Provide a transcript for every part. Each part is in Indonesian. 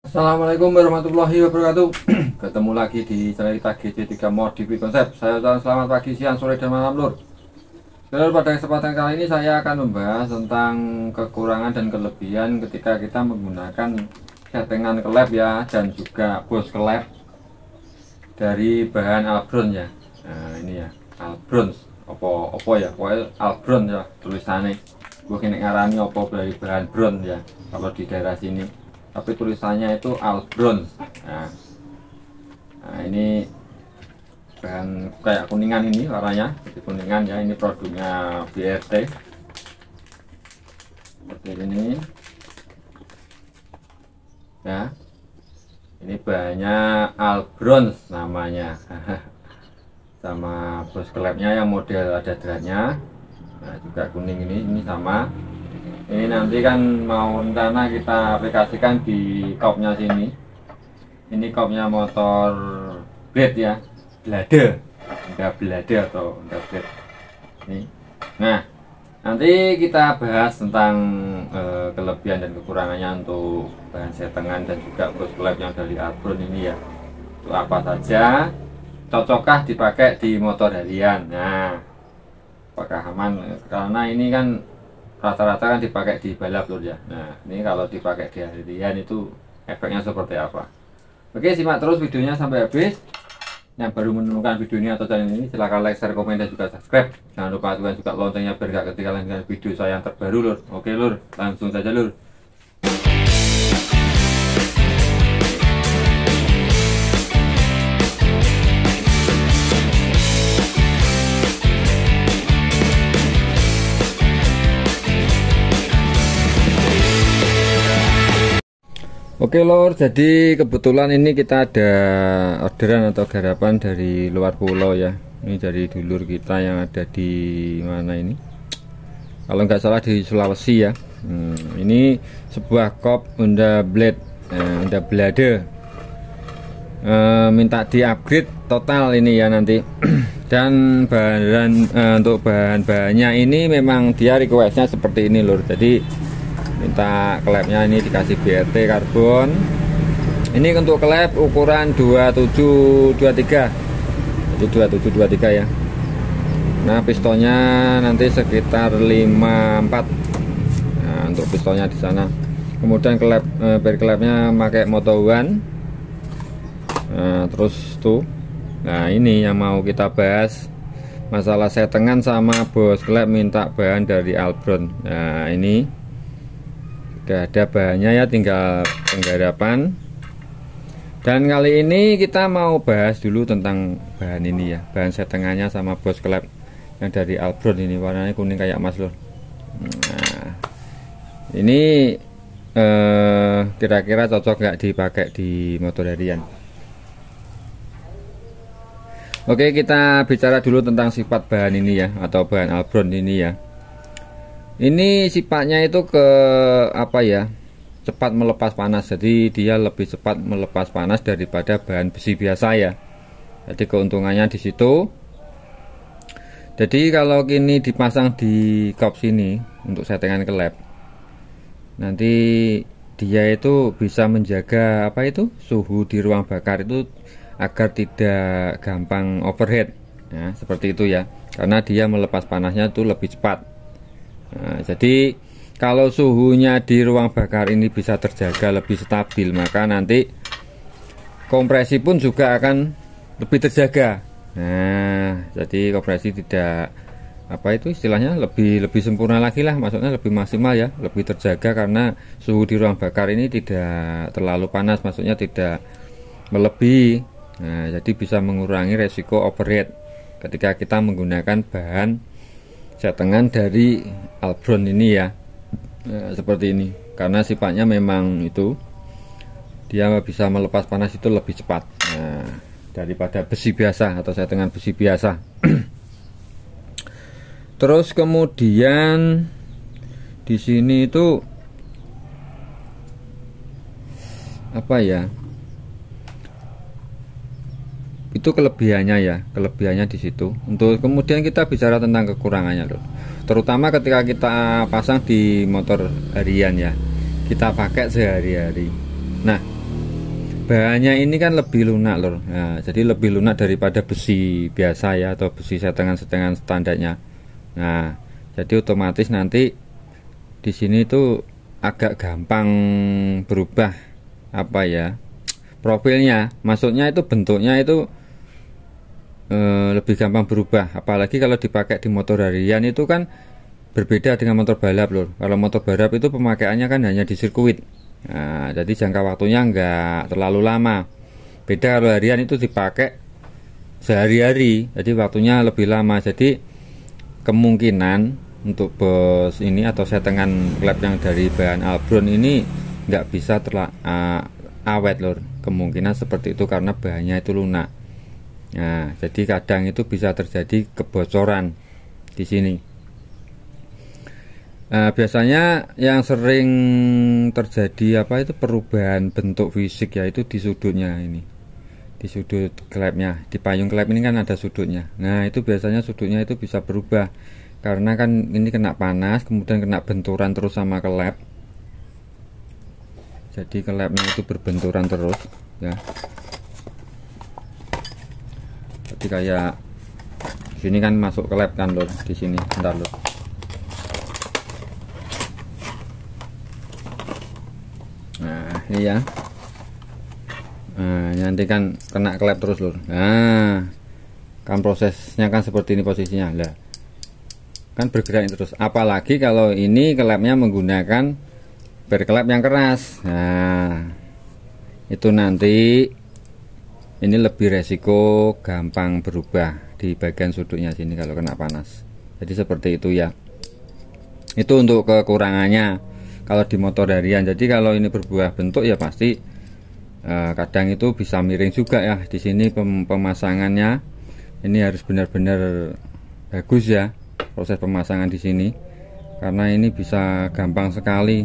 Assalamualaikum warahmatullahi wabarakatuh. Ketemu lagi di channel kita GC3 Modif Konsep. Saya ucapkan selamat pagi, siang, sore, dan malam lur. Lur, pada kesempatan kali ini saya akan membahas tentang kekurangan dan kelebihan ketika kita menggunakan settingan klep ya, dan juga bos klep dari bahan Albron ya. Nah ini ya, Albron opo ya, pokoknya Albron ya tulisannya. Gue kini ngarani opo dari bahan bron ya kalau di daerah sini, tapi tulisannya itu Albron. Nah ini bahan kayak kuningan, ini warnanya jadi kuningan ya. Ini produknya BRT seperti ini ya. Ini bahannya Albron namanya. Sama bos klepnya yang model ada dratnya. Nah juga kuning ini sama. Ini nanti kan mau rencana kita aplikasikan di kopnya sini. Ini kopnya motor blade ya, blade, enggak blade atau enggak blade ini. Nah nanti kita bahas tentang kelebihan dan kekurangannya untuk bahan settingan dan juga bos klep yang dari Albron ini ya. Itu apa saja, cocokkah dipakai di motor harian. Nah apakah aman, karena ini kan rata-rata kan dipakai di balap lur ya. Nah ini kalau dipakai di harian itu efeknya seperti apa. Oke, simak terus videonya sampai habis. Yang baru menemukan video ini atau channel ini, silahkan like, share, komen, dan juga subscribe. Jangan lupa aktifkan juga loncengnya biar gak ketinggalan dengan video saya yang terbaru lur. Oke lur, langsung saja lur. Oke lor, jadi kebetulan ini kita ada orderan atau garapan dari luar pulau ya. Ini dari dulur kita yang ada di mana ini, kalau nggak salah di Sulawesi ya. Ini sebuah kop Honda Blade, Honda Blade, minta di upgrade total ini ya nanti. Dan bahan untuk bahan-bahannya ini memang dia requestnya seperti ini lor. Jadi minta klepnya ini dikasih BRT karbon. Ini untuk klep ukuran 2723, itu 2723 ya. Nah pistonnya nanti sekitar 54. Nah untuk pistonnya di sana. Kemudian klep per klepnya pakai Moto One. Nah terus tuh, nah ini yang mau kita bahas, masalah settingan sama bos klep minta bahan dari Albron. Nah ini sudah ada bahannya ya, tinggal penggarapan. Dan kali ini kita mau bahas dulu tentang bahan ini ya, bahan settingannya sama bos klep yang dari Albron ini, warnanya kuning kayak emas loh. Nah ini kira-kira cocok nggak dipakai di motor harian. Oke, kita bicara dulu tentang sifat bahan ini ya, atau bahan Albron ini ya. Ini sifatnya itu ke apa ya, cepat melepas panas. Jadi dia lebih cepat melepas panas daripada bahan besi biasa ya. Jadi keuntungannya di situ. Jadi kalau ini dipasang di kop sini untuk settingan klep, nanti dia itu bisa menjaga apa itu, suhu di ruang bakar itu agar tidak gampang overheat. Nah, seperti itu ya. Karena dia melepas panasnya itu lebih cepat. Nah, jadi kalau suhunya di ruang bakar ini bisa terjaga lebih stabil, maka nanti kompresi pun juga akan lebih terjaga. Nah, jadi kompresi tidak apa itu istilahnya, lebih sempurna lagi lah, maksudnya lebih maksimal ya, lebih terjaga karena suhu di ruang bakar ini tidak terlalu panas, maksudnya tidak melebihi. Nah, jadi bisa mengurangi resiko overheat ketika kita menggunakan bahan settingan dari Albron ini ya. Seperti ini, karena sifatnya memang itu dia bisa melepas panas itu lebih cepat daripada besi biasa atau settingan besi biasa. Terus kemudian di sini itu apa ya, itu kelebihannya ya, kelebihannya di situ. Untuk kemudian kita bicara tentang kekurangannya loh, terutama ketika kita pasang di motor harian ya, kita pakai sehari-hari. Nah bahannya ini kan lebih lunak lur. Nah, jadi lebih lunak daripada besi biasa ya, atau besi setengan standarnya. Nah, jadi otomatis nanti di sini tuh agak gampang berubah apa ya, profilnya, maksudnya itu bentuknya itu lebih gampang berubah. Apalagi kalau dipakai di motor harian itu kan berbeda dengan motor balap lur. Kalau motor balap itu pemakaiannya kan hanya di sirkuit. Nah, jadi jangka waktunya enggak terlalu lama. Beda kalau harian itu dipakai sehari-hari, jadi waktunya lebih lama. Jadi kemungkinan untuk bos ini atau setengan klep yang dari bahan Albron ini nggak bisa awet lur. Kemungkinan seperti itu karena bahannya itu lunak. Nah, jadi kadang itu bisa terjadi kebocoran di sini. Nah, biasanya yang sering terjadi apa itu perubahan bentuk fisik, yaitu di sudutnya ini, di sudut klepnya, di payung klep ini kan ada sudutnya. Nah, itu biasanya sudutnya itu bisa berubah karena kan ini kena panas, kemudian kena benturan terus sama klep. Jadi klepnya itu berbenturan terus ya. Jadi kayak sini kan masuk klep kan lur, di sini bentar lur. Nah, ini ya. Nah, nanti kan kena klep terus lur. Nah, kan prosesnya kan seperti ini posisinya lah. Kan bergerak terus. Apalagi kalau ini klepnya menggunakan berklep yang keras. Nah, itu nanti ini lebih resiko gampang berubah di bagian sudutnya sini kalau kena panas. Jadi seperti itu ya. Itu untuk kekurangannya kalau di motor harian. Jadi kalau ini berubah bentuk ya pasti kadang itu bisa miring juga ya. Di sini pemasangannya ini harus benar-benar bagus ya, proses pemasangan di sini, karena ini bisa gampang sekali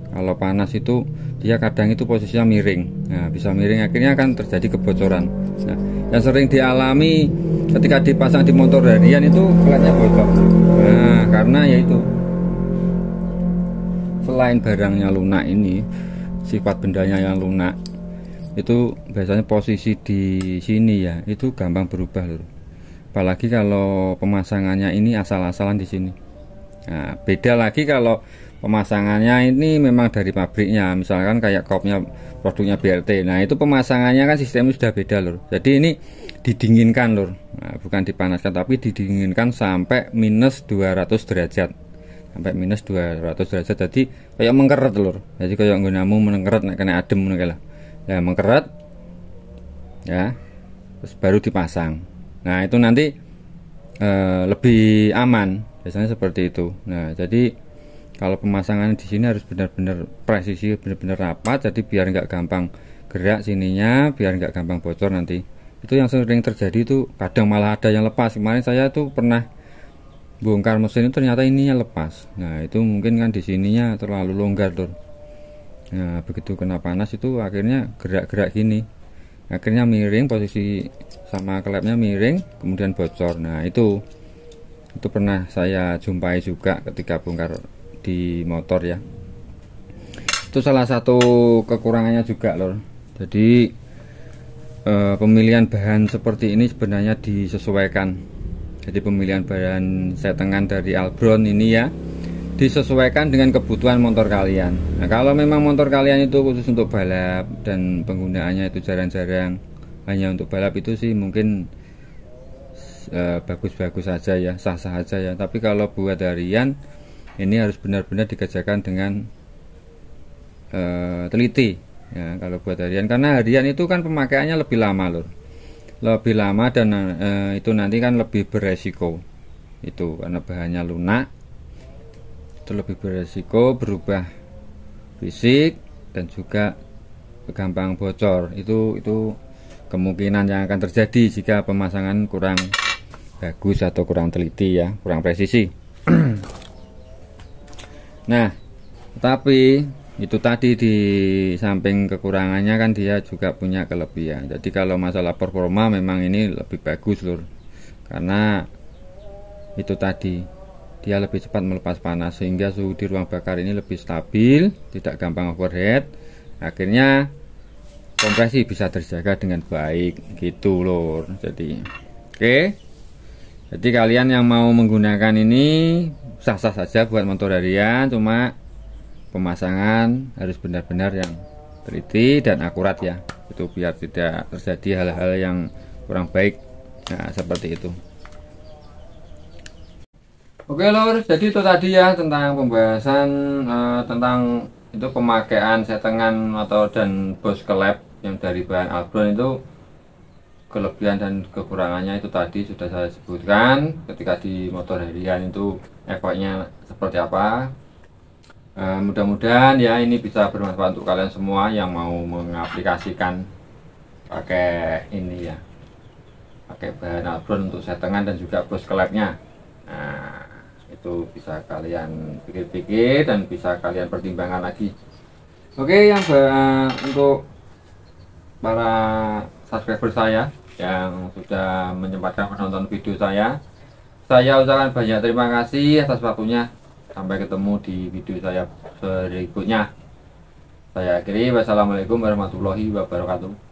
kalau panas itu dia kadang itu posisinya miring. Nah, bisa miring akhirnya akan terjadi kebocoran. Nah, yang sering dialami ketika dipasang di motor harian itu klepnya bocor. Nah, karena yaitu selain barangnya lunak, ini sifat bendanya yang lunak, itu biasanya posisi di sini ya itu gampang berubah loh. Apalagi kalau pemasangannya ini asal-asalan di sini. Nah, beda lagi kalau pemasangannya ini memang dari pabriknya, misalkan kayak kopnya produknya BRT. Nah, itu pemasangannya kan sistemnya sudah beda lur. Jadi ini didinginkan lur. Nah, bukan dipanaskan tapi didinginkan sampai minus 200 derajat. Sampai minus 200 derajat. Jadi kayak mengkeret lur. Jadi kayak nggunamu mengkeret nek kena adem ngono lah. Ya, mengkeret. Ya. Terus baru dipasang. Nah, itu nanti lebih aman. Biasanya seperti itu. Nah, jadi kalau pemasangan di sini harus benar-benar presisi, benar-benar rapat, jadi biar nggak gampang gerak sininya, biar nggak gampang bocor nanti. Itu yang sering terjadi itu, kadang malah ada yang lepas. Kemarin saya tuh pernah bongkar mesin itu ternyata ininya lepas. Nah, itu mungkin kan di sininya terlalu longgar tuh. Nah, begitu kena panas itu akhirnya gerak-gerak gini, akhirnya miring, posisi sama klepnya miring, kemudian bocor. Nah, itu pernah saya jumpai juga ketika bongkar di motor ya. Itu salah satu kekurangannya juga lor. Jadi pemilihan bahan seperti ini sebenarnya disesuaikan. Jadi pemilihan bahan setengan dari Albron ini ya disesuaikan dengan kebutuhan motor kalian. Nah, kalau memang motor kalian itu khusus untuk balap dan penggunaannya itu jarang-jarang hanya untuk balap, itu sih mungkin bagus-bagus saja ya, sah-sah aja ya. Tapi kalau buat harian ini harus benar-benar dikerjakan dengan teliti ya, kalau buat harian, karena harian itu kan pemakaiannya lebih lama loh, lebih lama, dan itu nanti kan lebih beresiko itu karena bahannya lunak, itu lebih beresiko berubah fisik dan juga gampang bocor. Itu kemungkinan yang akan terjadi jika pemasangan kurang bagus atau kurang teliti ya, kurang presisi. Nah, tapi itu tadi di samping kekurangannya kan dia juga punya kelebihan. Jadi kalau masalah performa memang ini lebih bagus lur, karena itu tadi dia lebih cepat melepas panas sehingga suhu di ruang bakar ini lebih stabil, tidak gampang overheat. Akhirnya kompresi bisa terjaga dengan baik gitu lor. Jadi oke, jadi kalian yang mau menggunakan ini sah-sah saja buat motor harian, cuma pemasangan harus benar-benar yang teliti dan akurat ya, itu biar tidak terjadi hal-hal yang kurang baik. Nah seperti itu. Oke lor, jadi itu tadi ya tentang pembahasan tentang itu pemakaian setengan atau dan bos kelep yang dari bahan Albron. Itu kelebihan dan kekurangannya itu tadi sudah saya sebutkan. Ketika di motor harian itu efeknya seperti apa. Mudah-mudahan ya ini bisa bermanfaat untuk kalian semua yang mau mengaplikasikan pakai ini ya, pakai bahan Albron untuk setengan dan juga bos kelepnya. Nah itu bisa kalian pikir-pikir dan bisa kalian pertimbangkan lagi. Oke, yang untuk para subscriber saya yang sudah menyempatkan menonton video saya ucapkan banyak terima kasih atas waktunya. Sampai ketemu di video saya berikutnya. Saya akhiri, wassalamualaikum warahmatullahi wabarakatuh.